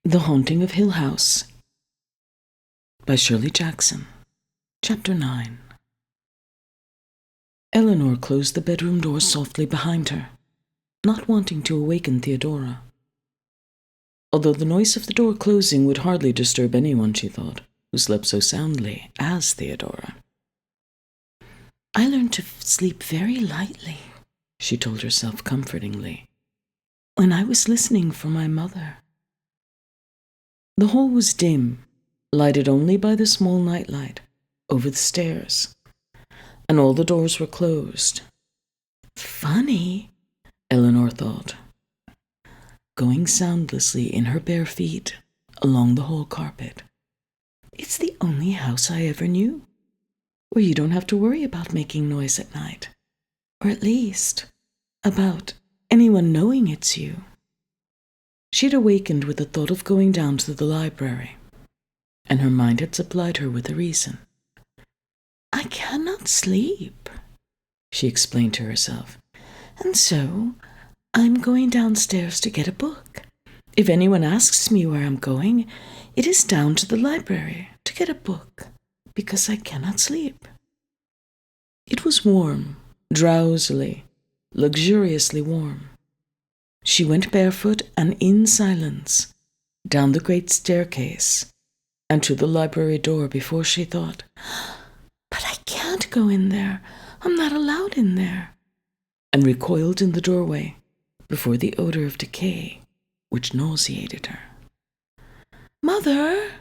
The Haunting of Hill House by Shirley Jackson. Chapter 9. Eleanor closed the bedroom door softly behind her, not wanting to awaken Theodora. Although the noise of the door closing would hardly disturb anyone, she thought, who slept so soundly as Theodora. "I learned to sleep very lightly," she told herself comfortingly, "when I was listening for my mother." The hall was dim, lighted only by the small nightlight over the stairs, and all the doors were closed. Funny, Eleanor thought, going soundlessly in her bare feet along the hall carpet. It's the only house I ever knew where you don't have to worry about making noise at night, or at least about anyone knowing it's you. She had awakened with the thought of going down to the library, and her mind had supplied her with a reason. "I cannot sleep," she explained to herself, "and so I'm going downstairs to get a book. If anyone asks me where I'm going, it is down to the library to get a book, because I cannot sleep." It was warm, drowsily, luxuriously warm. She went barefoot and in silence down the great staircase and to the library door before she thought, "But I can't go in there. I'm not allowed in there," and recoiled in the doorway before the odor of decay which nauseated her. "Mother,"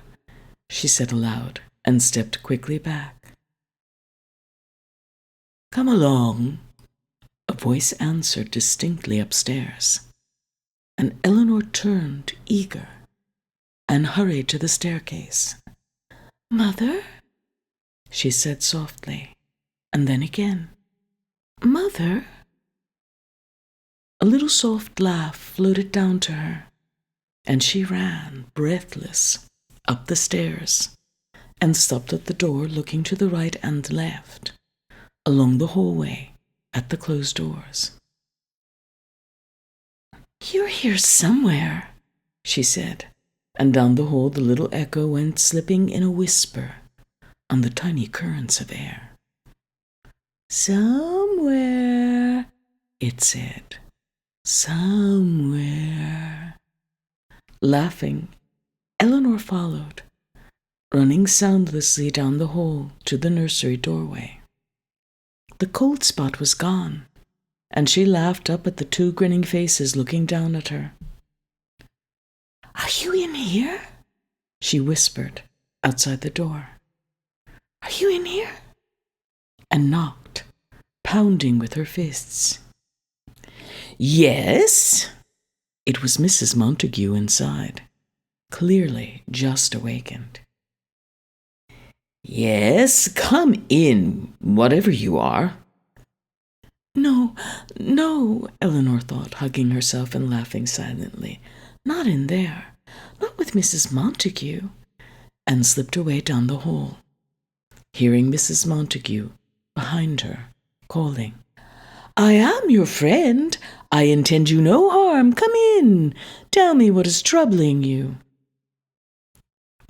she said aloud and stepped quickly back. "Come along," a voice answered distinctly upstairs, and Eleanor turned, eager, and hurried to the staircase. "Mother?" she said softly, and then again, "Mother?" A little soft laugh floated down to her, and she ran, breathless, up the stairs, and stopped at the door looking to the right and left, along the hallway, at the closed doors. "You're here somewhere," she said, and down the hall the little echo went slipping in a whisper on the tiny currents of air. "Somewhere," it said, "somewhere." Laughing, Eleanor followed, running soundlessly down the hall to the nursery doorway. The cold spot was gone, and she laughed up at the two grinning faces looking down at her. "Are you in here?" she whispered outside the door. "Are you in here?" and knocked, pounding with her fists. "Yes." It was Mrs. Montague inside, clearly just awakened. "Yes, come in, whatever you are." No, Eleanor thought, hugging herself and laughing silently. "Not in there, not with Mrs. Montague," and slipped away down the hall, hearing Mrs. Montague behind her, calling, "I am your friend. I intend you no harm. Come in. Tell me what is troubling you."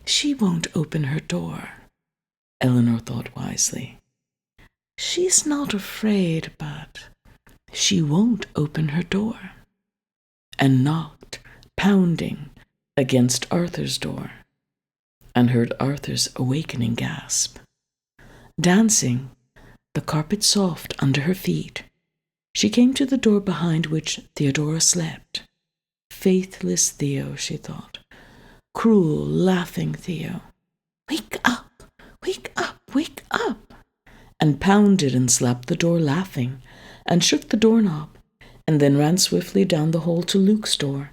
She won't open her door, Eleanor thought wisely. She's not afraid, but she won't open her door, and knocked, pounding, against Arthur's door, and heard Arthur's awakening gasp. Dancing, the carpet soft under her feet, she came to the door behind which Theodora slept. Faithless Theo, she thought. Cruel, laughing Theo. "Wake up! Wake up! Wake up!" and pounded and slapped the door laughing, and shook the doorknob, and then ran swiftly down the hall to Luke's door,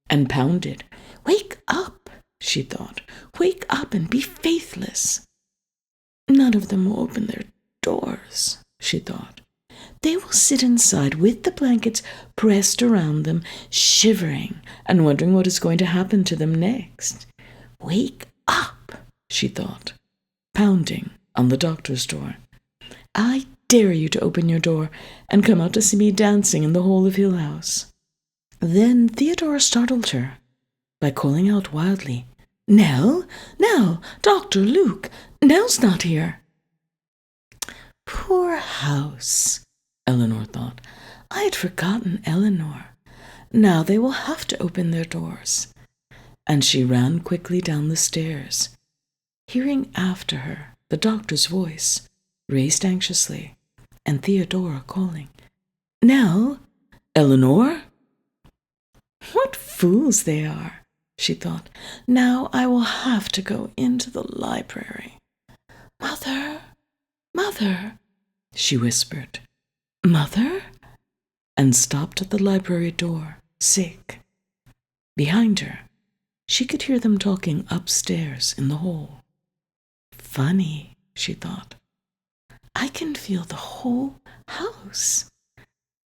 and pounded. "Wake up!" she thought. "Wake up and be faithless." "None of them will open their doors," she thought. "They will sit inside with the blankets pressed around them, shivering and wondering what is going to happen to them next. Wake up," she thought, pounding on the doctor's door. "I dare you to open your door and come out to see me dancing in the hall of Hill House." Then Theodora startled her by calling out wildly, "Nell! Nell! Dr. Luke! Nell's not here!" Poor house, Eleanor thought. I had forgotten Eleanor. Now they will have to open their doors. And she ran quickly down the stairs, hearing after her the doctor's voice, raised anxiously, and Theodora calling, "Nell? Eleanor?" What fools they are, she thought. Now I will have to go into the library. "Mother, Mother," she whispered. "Mother?" And stopped at the library door, sick. Behind her, she could hear them talking upstairs in the hall. Funny, she thought. I can feel the whole house.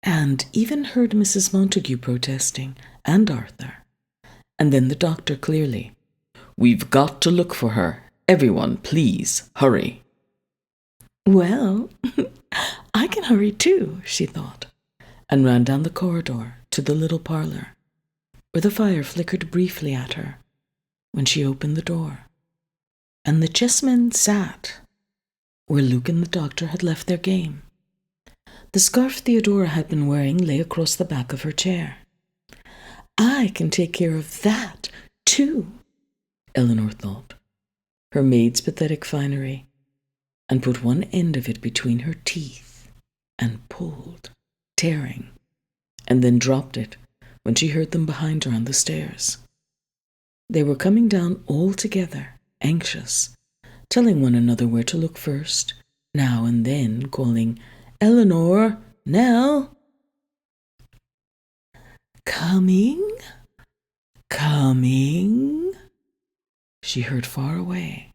And even heard Mrs. Montague protesting, and Arthur. And then the doctor clearly, "We've got to look for her. Everyone, please, hurry." Well, I can hurry too, she thought, and ran down the corridor to the little parlor, where the fire flickered briefly at her when she opened the door. And the chessmen sat where Luke and the doctor had left their game. The scarf Theodora had been wearing lay across the back of her chair. I can take care of that, too, Eleanor thought, her maid's pathetic finery, and put one end of it between her teeth and pulled, tearing, and then dropped it when she heard them behind her on the stairs. They were coming down all together, anxious, telling one another where to look first, now and then calling, "Eleanor, Nell." "Coming, coming," she heard far away,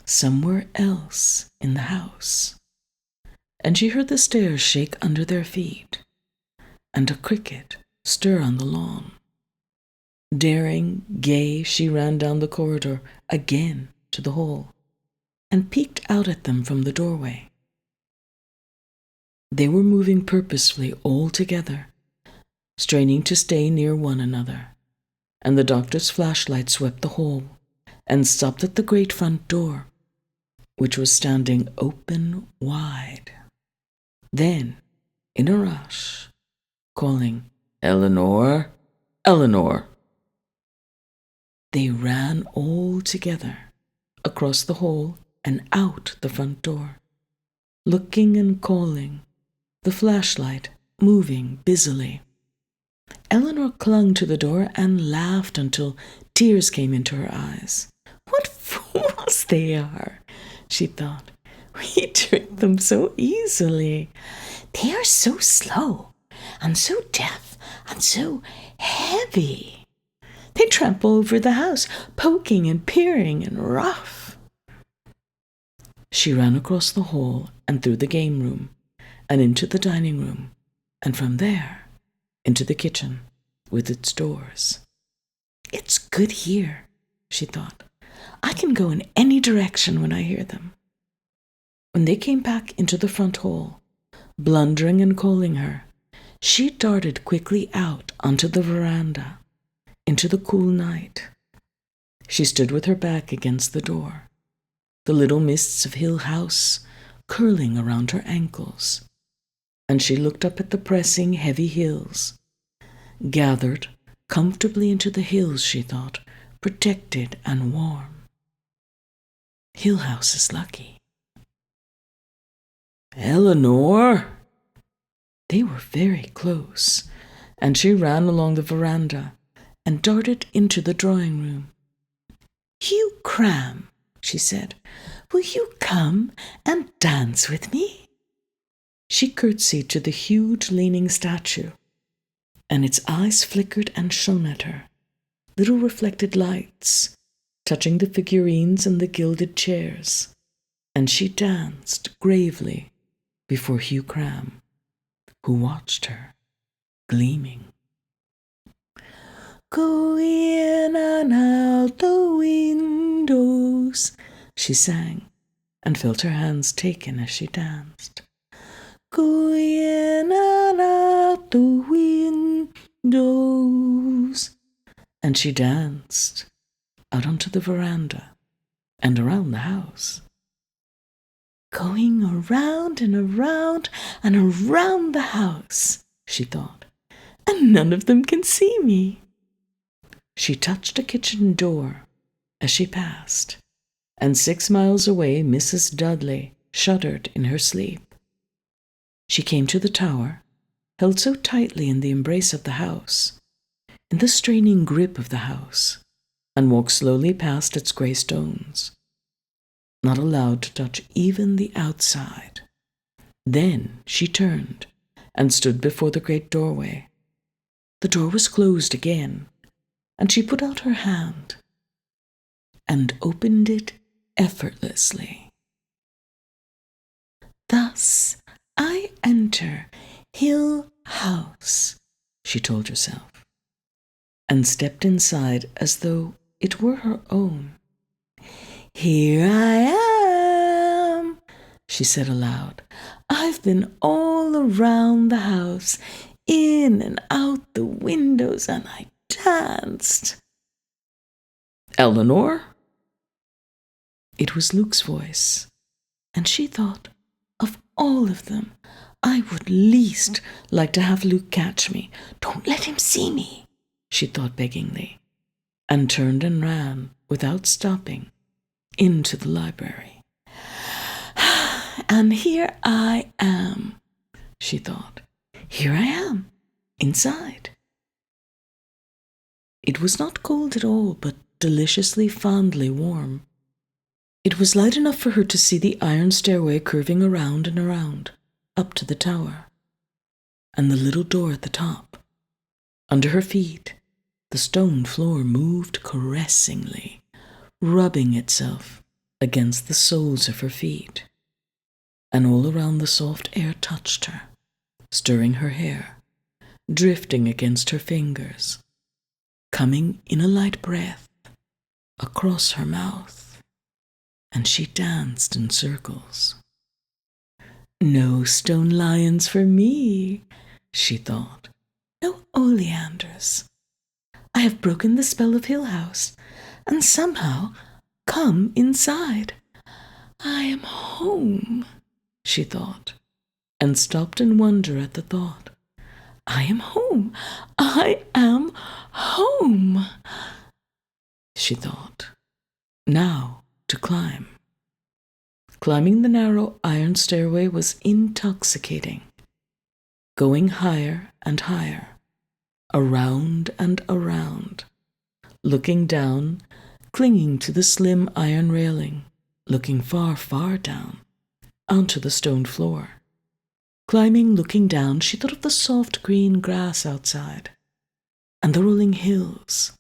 somewhere else in the house. And she heard the stairs shake under their feet, and a cricket stir on the lawn. Daring, gay, she ran down the corridor again to the hall, and peeked out at them from the doorway. They were moving purposefully all together, straining to stay near one another, and the doctor's flashlight swept the hall and stopped at the great front door, which was standing open wide. Then, in a rush, calling, "Eleanor, Eleanor," they ran all together across the hall and out the front door, looking and calling, the flashlight moving busily. Eleanor clung to the door and laughed until tears came into her eyes. What fools they are, she thought. We trick them so easily. They are so slow and so deaf and so heavy. They trample over the house, poking and peering and rough. She ran across the hall and through the game room and into the dining room, and from there into the kitchen with its doors. It's good here, she thought. I can go in any direction when I hear them. When they came back into the front hall, blundering and calling her, she darted quickly out onto the veranda, into the cool night. She stood with her back against the door, the little mists of Hill House curling around her ankles, and she looked up at the pressing, heavy hills, gathered comfortably into the hills, she thought, protected and warm. Hill House is lucky. Eleanor! They were very close, and she ran along the veranda and darted into the drawing room. Hugh Cram, she said, will you come and dance with me? She curtsied to the huge leaning statue, and its eyes flickered and shone at her, little reflected lights, touching the figurines and the gilded chairs, and she danced gravely before Hugh Cram, who watched her, gleaming. Go in and out the windows, she sang, and felt her hands taken as she danced. Go in and out the windows. and she danced out onto the veranda and around the house. Going around and around and around the house, she thought, and none of them can see me. She touched a kitchen door as she passed, and 6 miles away Mrs. Dudley shuddered in her sleep. She came to the tower, held so tightly in the embrace of the house, in the straining grip of the house, and walked slowly past its grey stones, not allowed to touch even the outside. Then she turned and stood before the great doorway. The door was closed again, and she put out her hand and opened it effortlessly. Thus I enter Hill House, she told herself, and stepped inside as though it were her own. Here I am, she said aloud. I've been all around the house, in and out the windows, and I danced. Eleanor? It was Luke's voice, and she thought, of all of them, I would least like to have Luke catch me. Don't let him see me, she thought beggingly, and turned and ran, without stopping, into the library. And here I am, she thought. Here I am, inside. It was not cold at all, but deliciously, fondly warm. It was light enough for her to see the iron stairway curving around and around, up to the tower, and the little door at the top. Under her feet, the stone floor moved caressingly, rubbing itself against the soles of her feet, and all around the soft air touched her, stirring her hair, drifting against her fingers, coming in a light breath across her mouth, and she danced in circles. No stone lions for me, she thought. No oleanders. I have broken the spell of Hill House, and somehow come inside. I am home, she thought, and stopped in wonder at the thought. I am home. I am home, she thought. Now to climb. Climbing the narrow iron stairway was intoxicating. Going higher and higher, around and around, looking down, clinging to the slim iron railing, looking far, far down, onto the stone floor. Climbing, looking down, she thought of the soft green grass outside, and the rolling hills,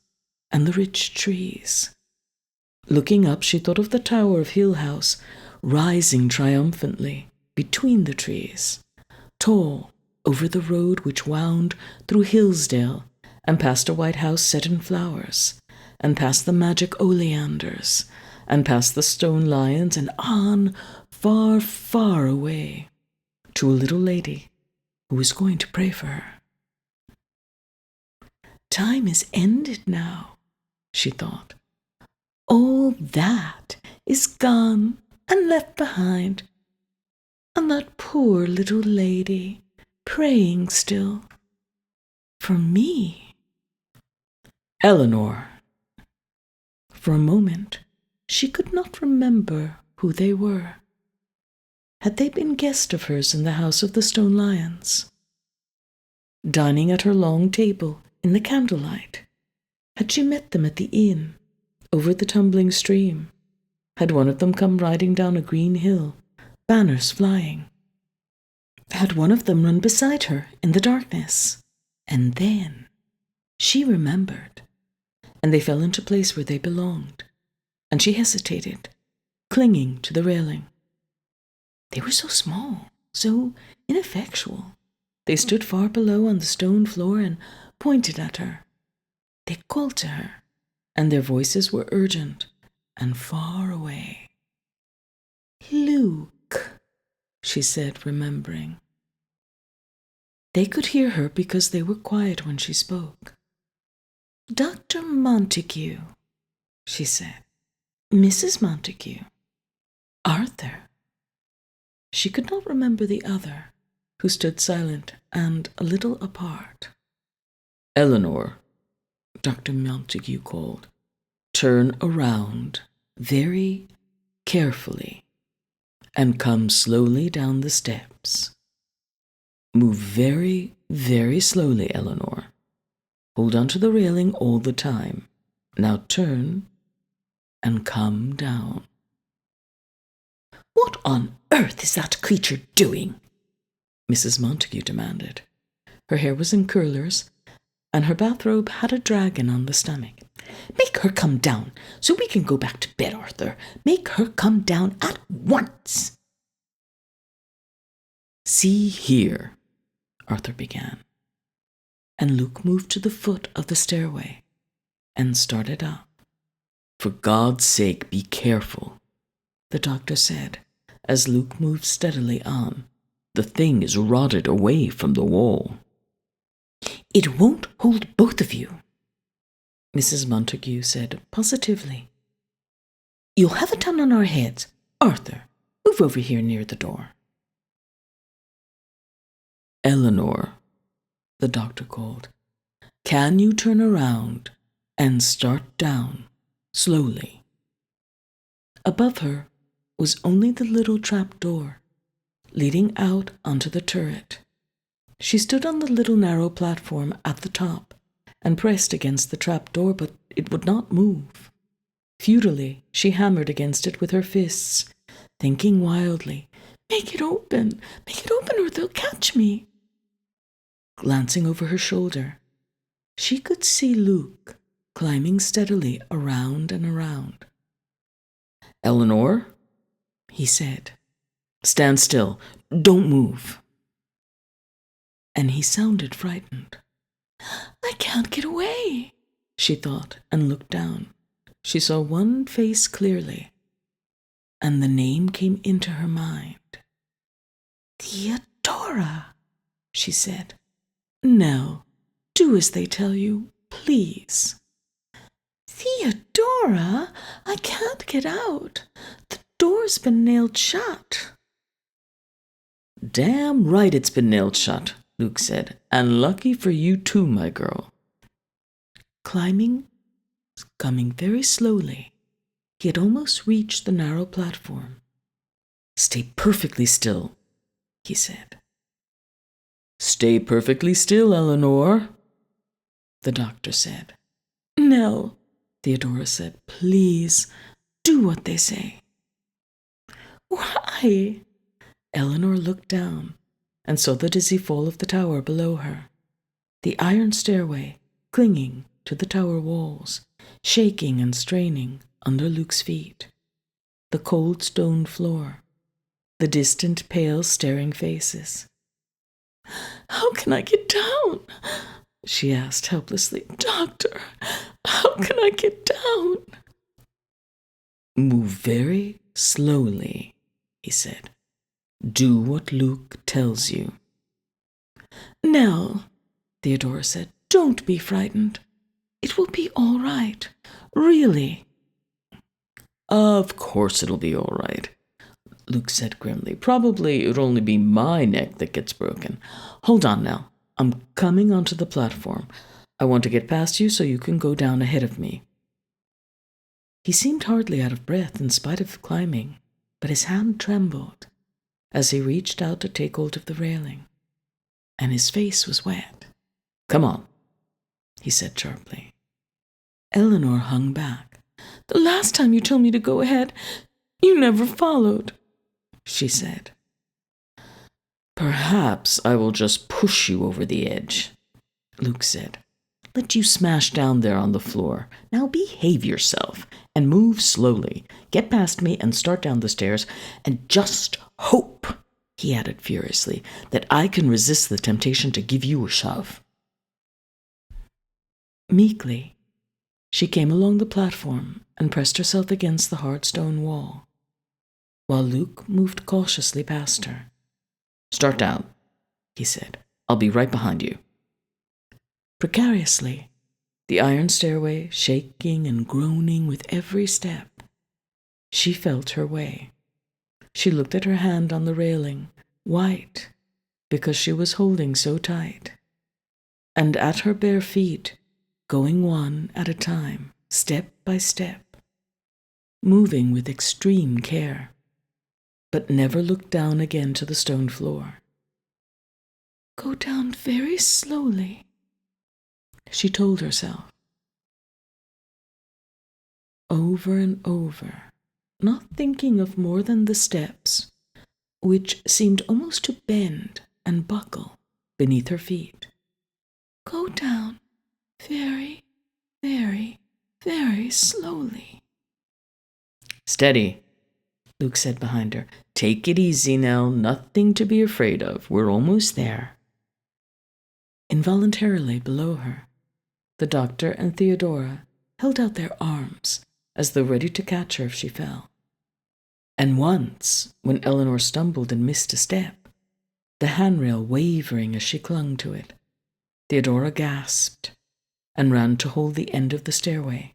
and the rich trees. Looking up, she thought of the tower of Hill House, rising triumphantly between the trees, tall over the road which wound through Hillsdale, and past a white house set in flowers, and past the magic oleanders, and past the stone lions, and on, far, far away, to a little lady who was going to pray for her. Time is ended now, she thought. All that is gone and left behind, and that poor little lady praying still for me. Eleanor. For a moment, she could not remember who they were. Had they been guests of hers in the house of the stone lions? Dining at her long table in the candlelight? Had she met them at the inn, over the tumbling stream? Had one of them come riding down a green hill, banners flying? Had one of them run beside her in the darkness? And then she remembered, and they fell into place where they belonged, and she hesitated, clinging to the railing. They were so small, so ineffectual. They stood far below on the stone floor and pointed at her. They called to her, and their voices were urgent and far away. Luke, she said, remembering. They could hear her because they were quiet when she spoke. Dr. Montague, she said. Mrs. Montague. Arthur. She could not remember the other, who stood silent and a little apart. Eleanor, Dr. Montague called. Turn around very carefully and come slowly down the steps. Move very, very slowly, Eleanor. Hold on to the railing all the time. Now turn and come down. What on earth is that creature doing? Mrs. Montague demanded. Her hair was in curlers, and her bathrobe had a dragon on the stomach. Make her come down, so we can go back to bed, Arthur. Make her come down at once. See here, Arthur began, and Luke moved to the foot of the stairway and started up. For God's sake, be careful, the doctor said, as Luke moved steadily on. The thing is rotted away from the wall. It won't hold both of you, Mrs. Montague said positively. You'll have it down on our heads. Arthur, move over here near the door. Eleanor, the doctor called, can you turn around and start down slowly? Above her was only the little trap door leading out onto the turret. She stood on the little narrow platform at the top and pressed against the trap door, but it would not move. Futilely, she hammered against it with her fists, thinking wildly, Make it open, or they'll catch me. Glancing over her shoulder, she could see Luke climbing steadily around and around. Eleanor, he said, stand still, don't move. And he sounded frightened. I can't get away, she thought, and looked down. She saw one face clearly, and the name came into her mind. Theodora, she said. Nell, do as they tell you, please. Theodora, I can't get out. The door's been nailed shut. Damn right it's been nailed shut, Luke said, and lucky for you too, my girl. Coming very slowly, he had almost reached the narrow platform. Stay perfectly still, he said. Stay perfectly still, Eleanor, the doctor said. Nell, Theodora said, please, do what they say. Why? Eleanor looked down and saw the dizzy fall of the tower below her, the iron stairway clinging to the tower walls, shaking and straining under Luke's feet, the cold stone floor, the distant, pale, staring faces. How can I get down? She asked helplessly. Doctor, how can I get down? Move very slowly, he said. Do what Luke tells you. Nell, Theodora said, don't be frightened. It will be all right. Really. Of course it'll be all right, Luke said grimly. Probably it'll only be my neck that gets broken. Hold on now. I'm coming onto the platform. I want to get past you so you can go down ahead of me. He seemed hardly out of breath in spite of climbing, but his hand trembled as he reached out to take hold of the railing, and his face was wet. Come on, he said sharply. Eleanor hung back. The last time you told me to go ahead, you never followed, she said. Perhaps I will just push you over the edge, Luke said. Let you smash down there on the floor. Now behave yourself and move slowly. Get past me and start down the stairs, and just hope, he added furiously, that I can resist the temptation to give you a shove. Meekly, she came along the platform and pressed herself against the hard stone wall, while Luke moved cautiously past her. Start down, he said. I'll be right behind you. Precariously, the iron stairway shaking and groaning with every step. She felt her way. She looked at her hand on the railing, white, because she was holding so tight, and at her bare feet, going one at a time, step by step, moving with extreme care, but never looked down again to the stone floor. "Go down very slowly," she told herself. Over and over, not thinking of more than the steps, which seemed almost to bend and buckle beneath her feet. "Go down very, very, very slowly." "Steady," Luke said behind her. "Take it easy now, nothing to be afraid of. We're almost there." Involuntarily below her, the doctor and Theodora held out their arms as though ready to catch her if she fell. And once, when Eleanor stumbled and missed a step, the handrail wavering as she clung to it, Theodora gasped and ran to hold the end of the stairway.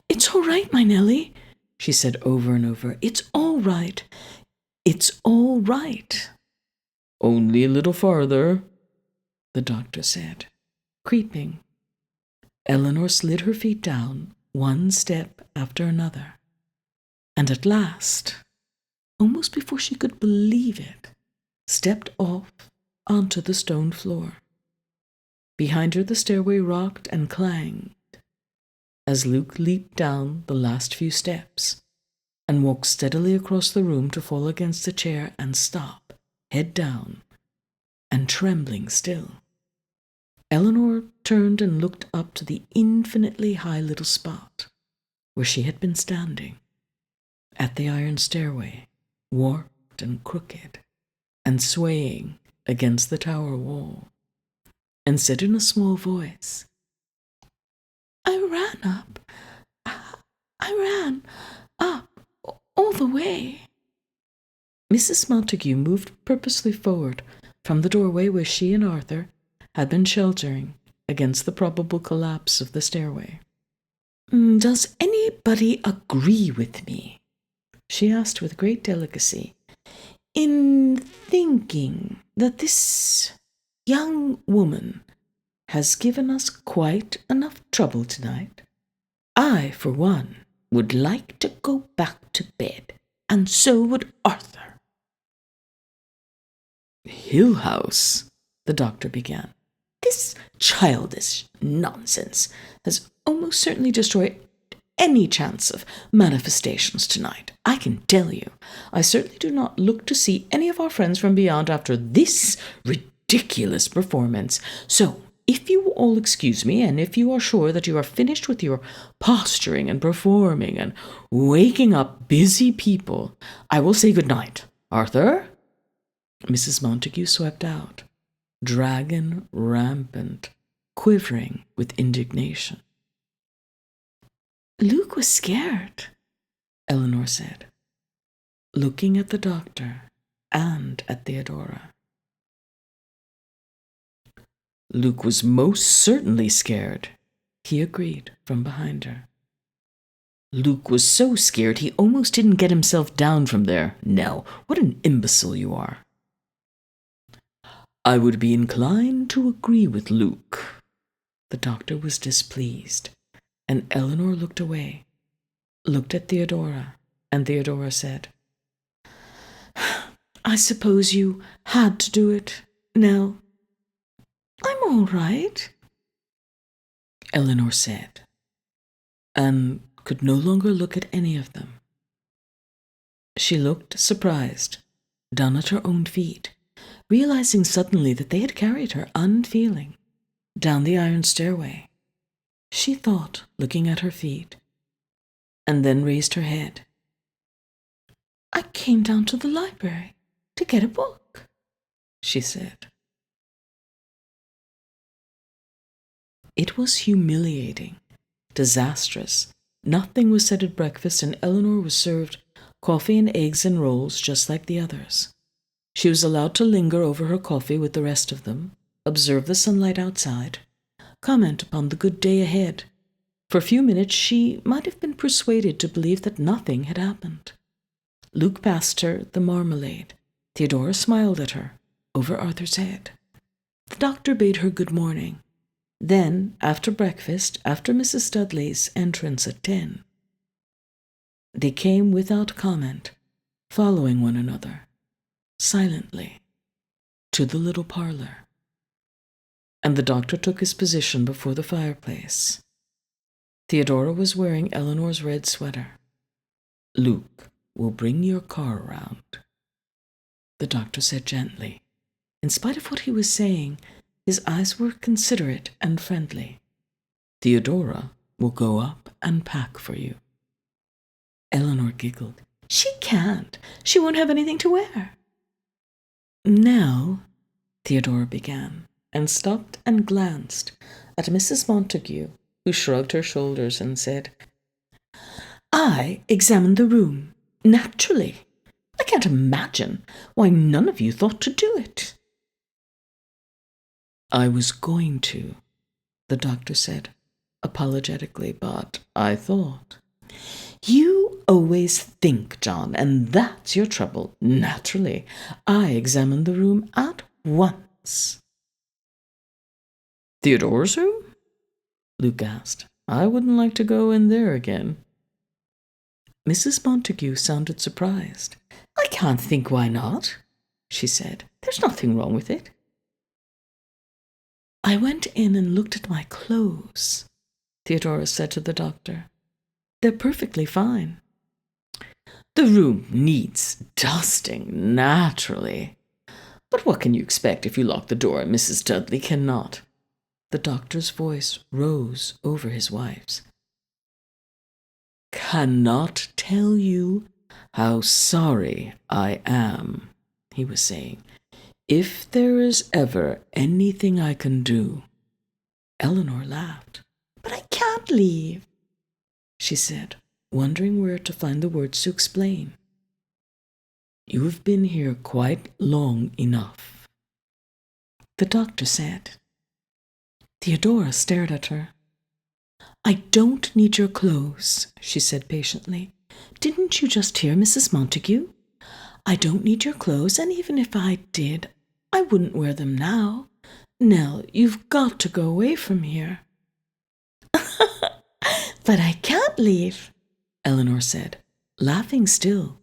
"It's all right, my Nellie," she said over and over. "It's all right. It's all right." "Only a little farther," the doctor said, creeping. Eleanor slid her feet down, one step after another, and at last, almost before she could believe it, stepped off onto the stone floor. Behind her the stairway rocked and clanged as Luke leaped down the last few steps and walked steadily across the room to fall against a chair and stop, head down, and trembling still. Eleanor turned and looked up to the infinitely high little spot where she had been standing, at the iron stairway, warped and crooked, and swaying against the tower wall, and said in a small voice, "I ran up. I ran up all the way." Mrs. Montague moved purposely forward from the doorway where she and Arthur had been sheltering against the probable collapse of the stairway. "Does anybody agree with me," she asked with great delicacy, "in thinking that this young woman has given us quite enough trouble tonight? I, for one, would like to go back to bed, and so would Arthur." "Hill House," the doctor began. "This childish nonsense has almost certainly destroyed any chance of manifestations tonight. I can tell you, I certainly do not look to see any of our friends from beyond after this ridiculous performance. So, if you will all excuse me, and if you are sure that you are finished with your posturing and performing and waking up busy people, I will say good night. Arthur?" Mrs. Montague swept out, dragon rampant, quivering with indignation. "Luke was scared," Eleanor said, looking at the doctor and at Theodora. "Luke was most certainly scared," he agreed from behind her. "Luke was so scared he almost didn't get himself down from there. Nell, what an imbecile you are." "I would be inclined to agree with Luke." The doctor was displeased, and Eleanor looked away, looked at Theodora, and Theodora said, "I suppose you had to do it, Nell." "I'm all right," Eleanor said, and could no longer look at any of them. She looked surprised, down at her own feet, realizing suddenly that they had carried her unfeeling down the iron stairway. She thought, looking at her feet, and then raised her head. "I came down to the library to get a book," she said. It was humiliating, disastrous. Nothing was said at breakfast, and Eleanor was served coffee and eggs and rolls just like the others. She was allowed to linger over her coffee with the rest of them, observe the sunlight outside, comment upon the good day ahead. For a few minutes she might have been persuaded to believe that nothing had happened. Luke passed her the marmalade. Theodora smiled at her, over Arthur's head. The doctor bade her good morning. Then, after breakfast, after Mrs. Studley's entrance at 10, they came without comment, following one another, silently, to the little parlor. And the doctor took his position before the fireplace. Theodora was wearing Eleanor's red sweater. "Luke will bring your car around," the doctor said gently. In spite of what he was saying, his eyes were considerate and friendly. "Theodora will go up and pack for you." Eleanor giggled. "She can't. She won't have anything to wear." "Now," Theodora began, and stopped and glanced at Mrs. Montague, who shrugged her shoulders and said, "I examined the room, naturally. I can't imagine why none of you thought to do it." "I was going to," the doctor said, apologetically, "but I thought—" "You always think, John, and that's your trouble. Naturally, I examined the room at once." "Theodora's room?" Luke asked. "I wouldn't like to go in there again." Mrs. Montague sounded surprised. "I can't think why not," she said. "There's nothing wrong with it." "I went in and looked at my clothes," Theodora said to the doctor. "They're perfectly fine." "The room needs dusting, naturally. But what can you expect if you lock the door and Mrs. Dudley cannot?" The doctor's voice rose over his wife's. "Cannot tell you how sorry I am," he was saying. "If there is ever anything I can do—" Eleanor laughed. "But I can't leave," she said, wondering where to find the words to explain. "You have been here quite long enough," the doctor said. Theodora stared at her. "I don't need your clothes," she said patiently. "Didn't you just hear Mrs. Montague? I don't need your clothes, and even if I did, I wouldn't wear them now. Nell, you've got to go away from here." "But I can't leave," Eleanor said, laughing still,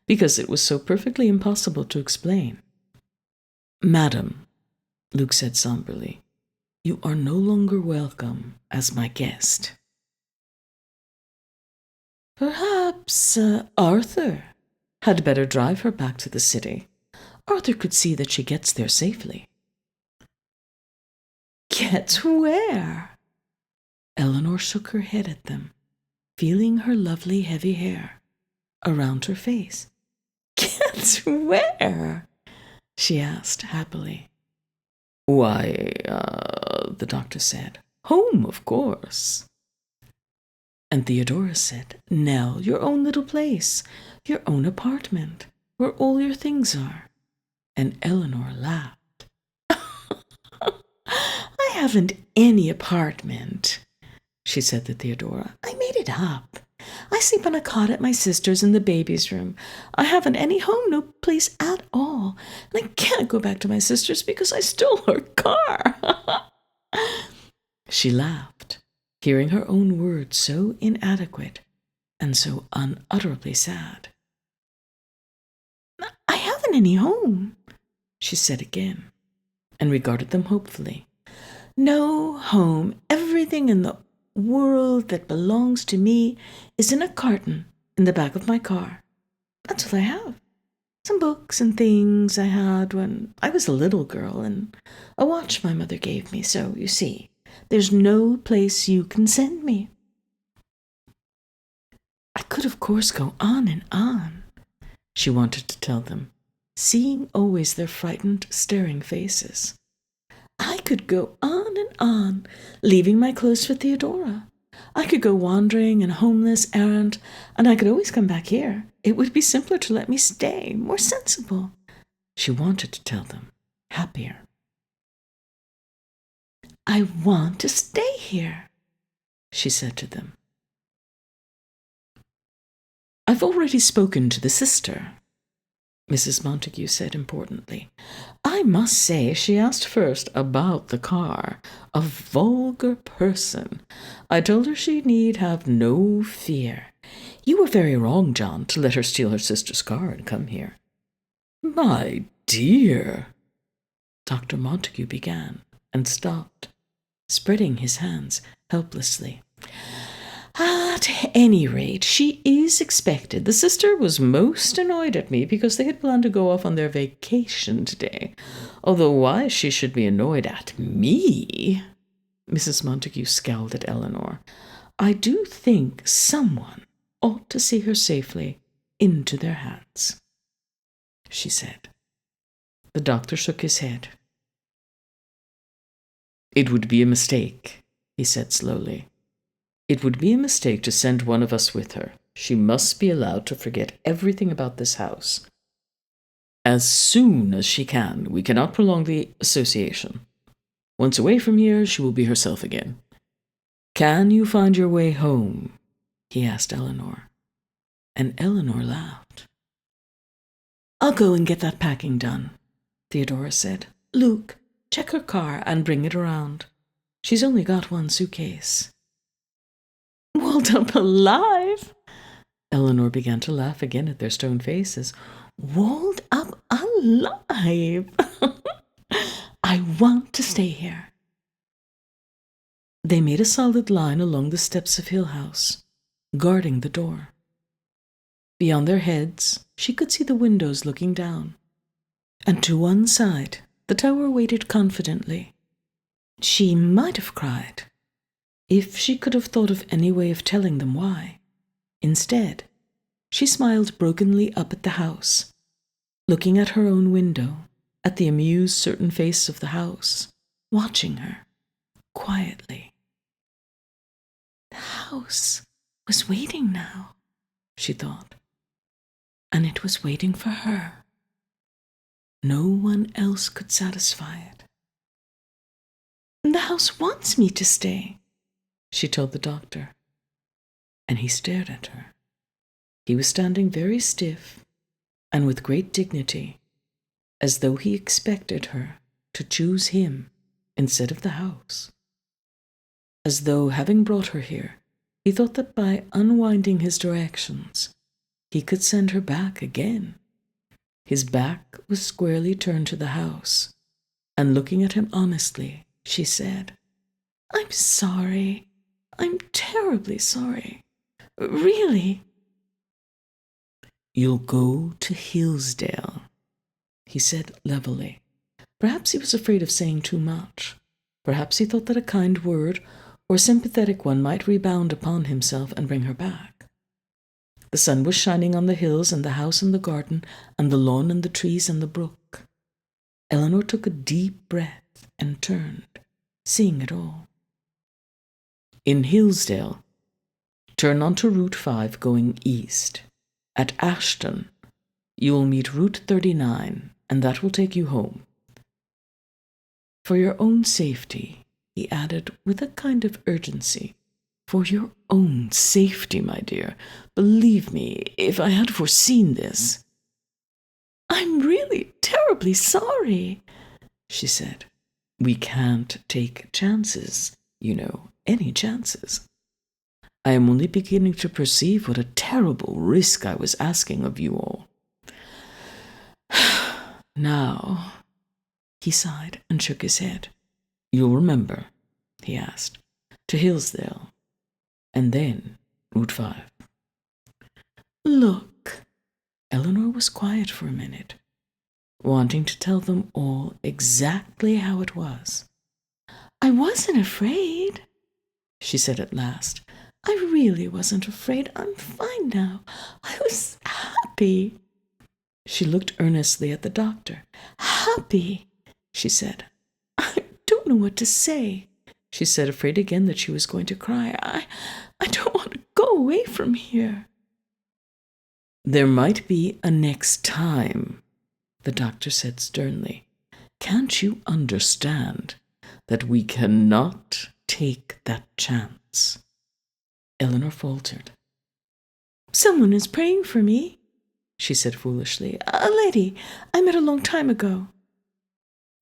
because it was so perfectly impossible to explain. "Madam," Luke said somberly, "you are no longer welcome as my guest." "Perhaps Arthur had better drive her back to the city. Arthur could see that she gets there safely." "Gets where?" Eleanor shook her head at them, feeling her lovely heavy hair around her face. "Gets where?" she asked happily. "Why, the doctor said, home, of course." And Theodora said, "Nell, your own little place, your own apartment, where all your things are." And Eleanor laughed. "I haven't any apartment," she said to Theodora. "I made it up. I sleep on a cot at my sister's in the baby's room. I haven't any home, no place at all. And I can't go back to my sister's because I stole her car." She laughed, hearing her own words so inadequate and so unutterably sad. "I haven't any home," she said again, and regarded them hopefully. "No home. Everything in the world that belongs to me is in a carton in the back of my car. That's all I have. Some books and things I had when I was a little girl, and a watch my mother gave me. So, you see, there's no place you can send me." I could, of course, go on and on, she wanted to tell them, seeing always their frightened, staring faces. I could go on and on, leaving my clothes for Theodora. I could go wandering and homeless errant, and I could always come back here. It would be simpler to let me stay, more sensible. She wanted to tell them, happier. I want to stay here, she said to them. I've already spoken to the sister, Mrs. Montague said importantly. I must say she asked first about the car. A vulgar person. I told her she need have no fear. You were very wrong, John, to let her steal her sister's car and come here. My dear, Dr. Montague began and stopped, spreading his hands helplessly. At any rate, she is expected. The sister was most annoyed at me because they had planned to go off on their vacation today. Although why she should be annoyed at me, Mrs. Montague scowled at Eleanor. I do think someone ought to see her safely into their hands, she said. The doctor shook his head. It would be a mistake, he said slowly. It would be a mistake to send one of us with her. She must be allowed to forget everything about this house. As soon as she can. We cannot prolong the association. Once away from here, she will be herself again. Can you find your way home? He asked Eleanor. And Eleanor laughed. I'll go and get that packing done, Theodora said. Luke, check her car and bring it around. She's only got one suitcase. Walled up alive? Eleanor began to laugh again at their stone faces. Walled up alive? I want to stay here. They made a solid line along the steps of Hill House, guarding the door. Beyond their heads, she could see the windows looking down, and to one side, the tower waited confidently. She might have cried, if she could have thought of any way of telling them why. Instead, she smiled brokenly up at the house, looking at her own window, at the amused certain face of the house, watching her, quietly. The house was waiting now, she thought, and it was waiting for her. No one else could satisfy it. The house wants me to stay, she told the doctor, and he stared at her. He was standing very stiff and with great dignity, as though he expected her to choose him instead of the house. As though, having brought her here, he thought that by unwinding his directions, he could send her back again. His back was squarely turned to the house, and looking at him honestly, she said, I'm sorry. I'm terribly sorry. Really. You'll go to Hillsdale, he said levelly. Perhaps he was afraid of saying too much. Perhaps he thought that a kind word or sympathetic one might rebound upon himself and bring her back. The sun was shining on the hills and the house and the garden and the lawn and the trees and the brook. Eleanor took a deep breath and turned, seeing it all. In Hillsdale, turn onto Route 5 going east. At Ashton, you will meet Route 39, and that will take you home. For your own safety, he added with a kind of urgency. For your own safety, my dear. Believe me, if I had foreseen this. I'm really terribly sorry, she said. We can't take chances, you know, any chances. I am only beginning to perceive what a terrible risk I was asking of you all. Now, he sighed and shook his head. You'll remember, he asked, to Hillsdale, and then Route 5. Look, Eleanor was quiet for a minute, wanting to tell them all exactly how it was. I wasn't afraid, she said at last. I really wasn't afraid. I'm fine now. I was happy. She looked earnestly at the doctor. Happy, she said. I don't know what to say, she said, afraid again that she was going to cry. I don't want to go away from here. There might be a next time, the doctor said sternly. Can't you understand? that we cannot take that chance. Eleanor faltered. "Someone is praying for me," she said foolishly. "A lady I met a long time ago."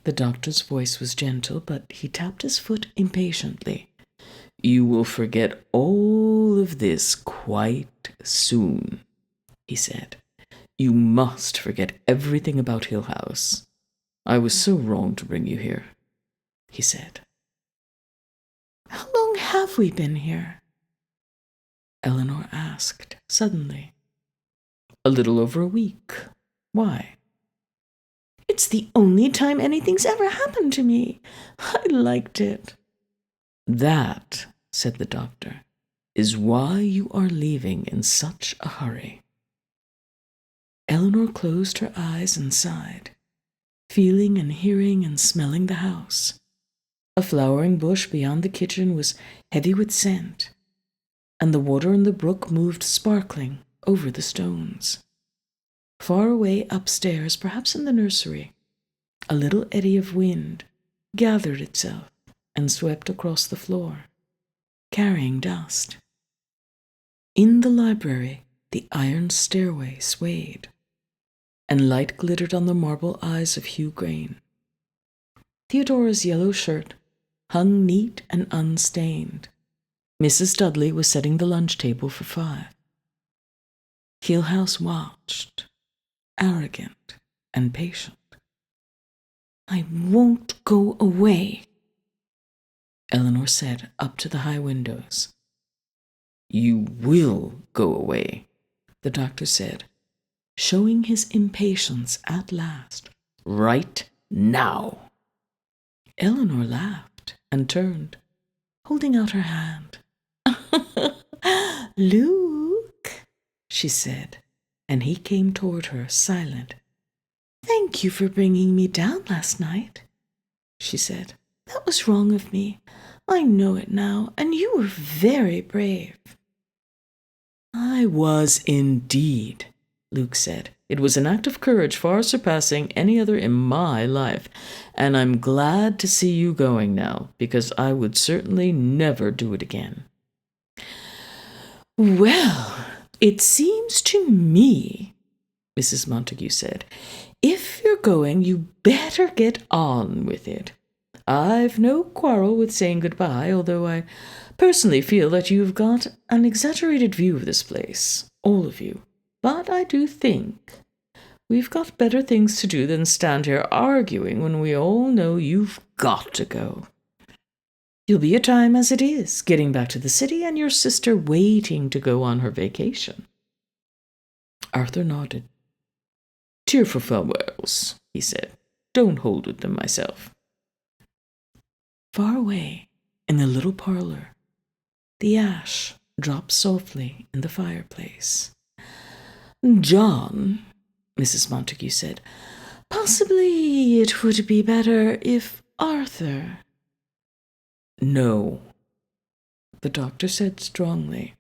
The doctor's voice was gentle, but he tapped his foot impatiently. "You will forget all of this quite soon," he said. "You must forget everything about Hill House. I was so wrong to bring you here," he said. "How long have we been here?" Eleanor asked suddenly. "A little over a week. Why?" "It's the only time anything's ever happened to me. I liked it." "That," said the doctor, "is why you are leaving in such a hurry." Eleanor closed her eyes and sighed, feeling and hearing and smelling the house. A flowering bush beyond the kitchen was heavy with scent, and the water in the brook moved sparkling over the stones. Far away upstairs, perhaps in the nursery, a little eddy of wind gathered itself and swept across the floor, carrying dust. In the library, the iron stairway swayed, and light glittered on the marble eyes of Hugh Grain. Theodora's yellow shirt hung neat and unstained. Mrs. Dudley was setting the lunch table for 5. Hill House watched, arrogant and patient. "I won't go away," Eleanor said up to the high windows. "You will go away," the doctor said, showing his impatience at last. "Right now." Eleanor laughed and turned, holding out her hand. "Luke," she said, and he came toward her, silent. "Thank you for bringing me down last night," she said. "That was wrong of me. I know it now, and you were very brave." "I was indeed," Luke said. "It was an act of courage far surpassing any other in my life, and I'm glad to see you going now, because I would certainly never do it again." "Well, it seems to me," Mrs. Montague said, "if you're going, you better get on with it. I've no quarrel with saying goodbye, although I personally feel that you've got an exaggerated view of this place, all of you. But I do think we've got better things to do than stand here arguing when we all know you've got to go. You'll be a time as it is, getting back to the city and your sister waiting to go on her vacation." Arthur nodded. "Cheerful farewells," he said. "Don't hold with them myself." Far away, in the little parlor, the ash dropped softly in the fireplace. "John," Mrs. Montague said, "Possibly it would be better if Arthur—" "No," the doctor said strongly.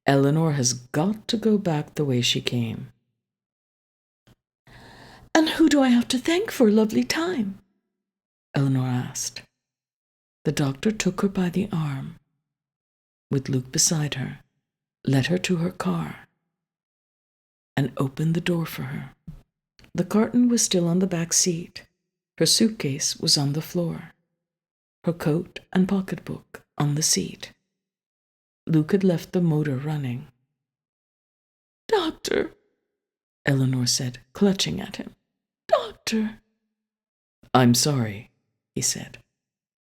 "Eleanor has got to go back the way she came." "And who do I have to thank for a lovely time?" Eleanor asked. The doctor took her by the arm, with Luke beside her, led her to her car, and opened the door for her. The carton was still on the back seat. Her suitcase was on the floor, her coat and pocketbook on the seat. Luke had left the motor running. "Doctor," Eleanor said, clutching at him. "Doctor." "I'm sorry," he said.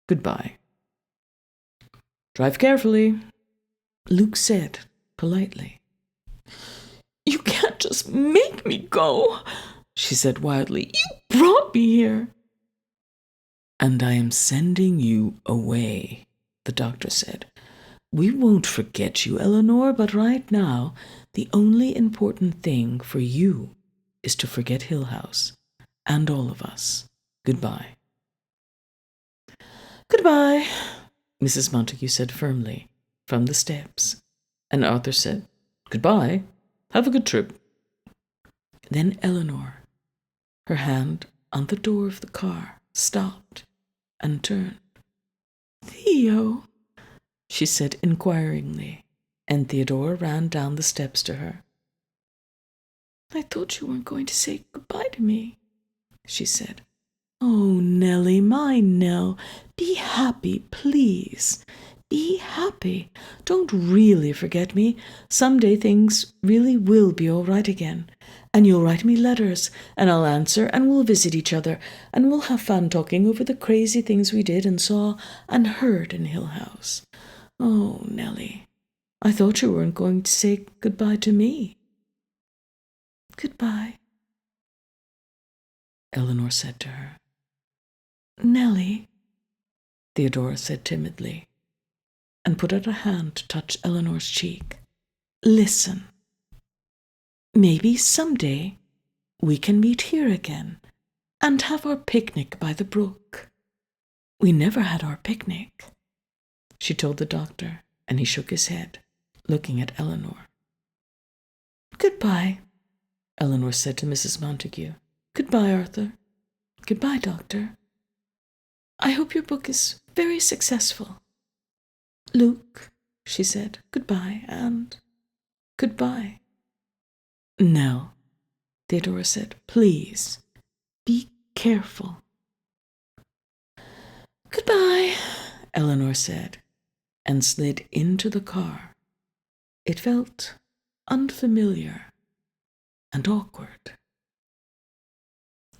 "Goodbye." "Drive carefully," Luke said politely. "You can't just make me go," she said wildly. "You brought me here." "And I am sending you away," the doctor said. "We won't forget you, Eleanor, but right now the only important thing for you is to forget Hill House and all of us. Goodbye." "Goodbye," Mrs. Montague said firmly from the steps, and Arthur said, "Goodbye. Have a good trip." Then Eleanor, her hand on the door of the car, stopped and turned. "Theo," she said inquiringly, and Theodora ran down the steps to her. "I thought you weren't going to say goodbye to me," she said. "Oh, Nellie, my Nell, be happy, please. Be happy. Don't really forget me. Someday things really will be all right again. And you'll write me letters, and I'll answer, and we'll visit each other, and we'll have fun talking over the crazy things we did and saw and heard in Hill House. Oh, Nellie, I thought you weren't going to say goodbye to me." "Goodbye," Eleanor said to her. "Nellie," Theodora said timidly, and put out a hand to touch Eleanor's cheek. "Listen. Maybe someday we can meet here again and have our picnic by the brook. We never had our picnic," she told the doctor, and he shook his head, looking at Eleanor. "Goodbye," Eleanor said to Mrs. Montague. "Goodbye, Arthur. Goodbye, Doctor. I hope your book is very successful. Luke," she said, "goodbye, and goodbye." "Nell," Theodora said, "please, be careful." "Goodbye," Eleanor said, and slid into the car. It felt unfamiliar and awkward.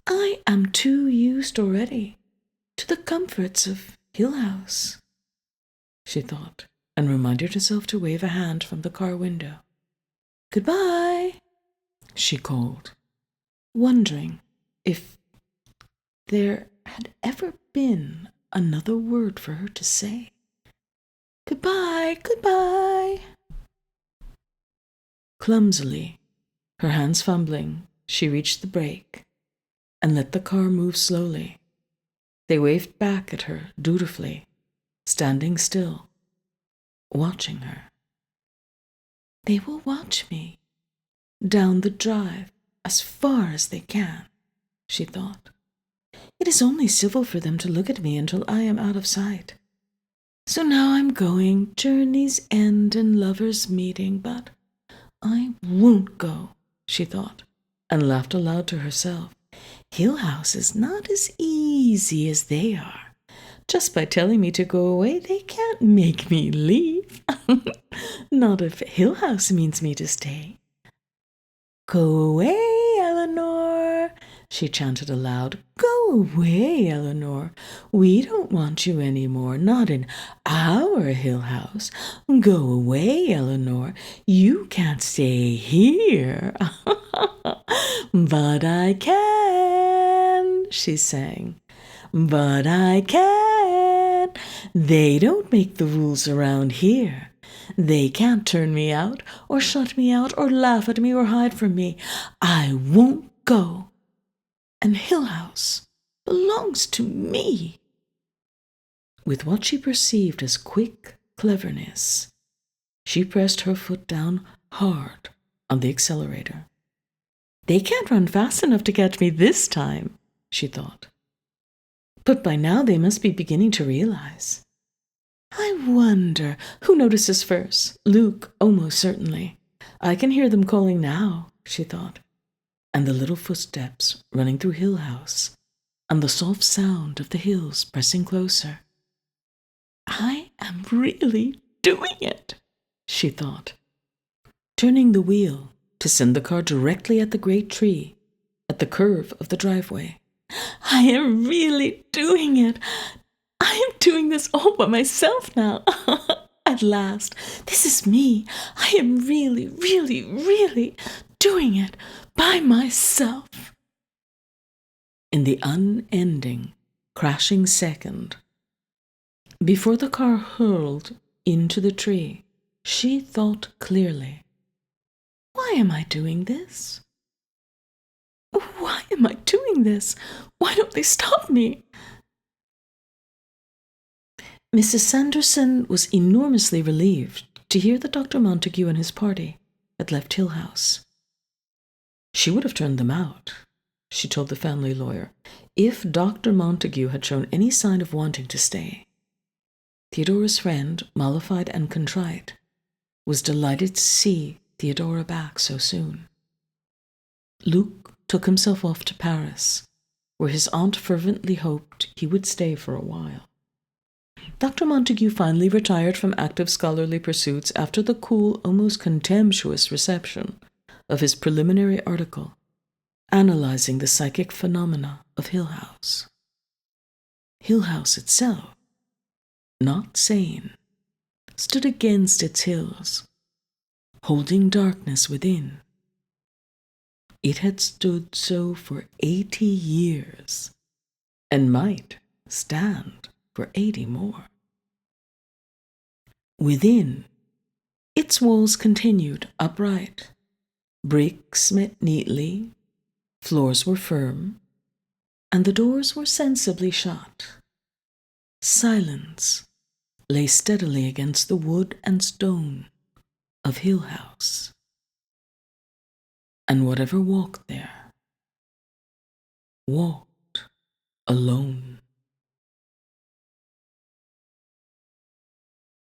"I am too used already to the comforts of Hill House," she thought, and reminded herself to wave a hand from the car window. "Goodbye," she called, wondering if there had ever been another word for her to say. "Goodbye, goodbye." Clumsily, her hands fumbling, she reached the brake and let the car move slowly. They waved back at her dutifully, standing still, watching her. "They will watch me down the drive as far as they can," she thought. "It is only civil for them to look at me until I am out of sight. So now I'm going, journey's end and lover's meeting, but I won't go," she thought, and laughed aloud to herself. "Hill House is not as easy as they are. Just by telling me to go away, they can't make me leave. Not if Hill House means me to stay. Go away, Eleanor," she chanted aloud. "Go away, Eleanor. We don't want you any more, not in our Hill House. Go away, Eleanor. You can't stay here." "But I can," she sang. "But I can. They don't make the rules around here. They can't turn me out, or shut me out, or laugh at me, or hide from me. I won't go. And Hill House belongs to me." With what she perceived as quick cleverness, she pressed her foot down hard on the accelerator. "They can't run fast enough to catch me this time," she thought. "But by now they must be beginning to realize. I wonder who notices first. Luke, almost certainly. I can hear them calling now," she thought, and the little footsteps running through Hill House, and the soft sound of the hills pressing closer. "I am really doing it," she thought, turning the wheel to send the car directly at the great tree at the curve of the driveway. "I am really doing it. I am doing this all by myself now. At last, this is me. I am really, really, really doing it by myself." In the unending, crashing second, before the car hurled into the tree, she thought clearly. "Why am I doing this? Why am I doing this? Why don't they stop me?" Mrs. Sanderson was enormously relieved to hear that Dr. Montague and his party had left Hill House. She would have turned them out, she told the family lawyer, If Dr. Montague had shown any sign of wanting to stay, Theodora's friend, mollified and contrite, was delighted to see Theodora back so soon. Luke took himself off to Paris, where his aunt fervently hoped he would stay for a while. Dr. Montague finally retired from active scholarly pursuits after the cool, almost contemptuous reception of his preliminary article analyzing the psychic phenomena of Hill House. Hill House itself, not sane, stood against its hills, holding darkness within. It had stood so for 80 years, and might stand for 80 more. Within, its walls continued upright, bricks met neatly, floors were firm, and the doors were sensibly shut. Silence lay steadily against the wood and stone of Hill House. And whatever walked there, walked alone.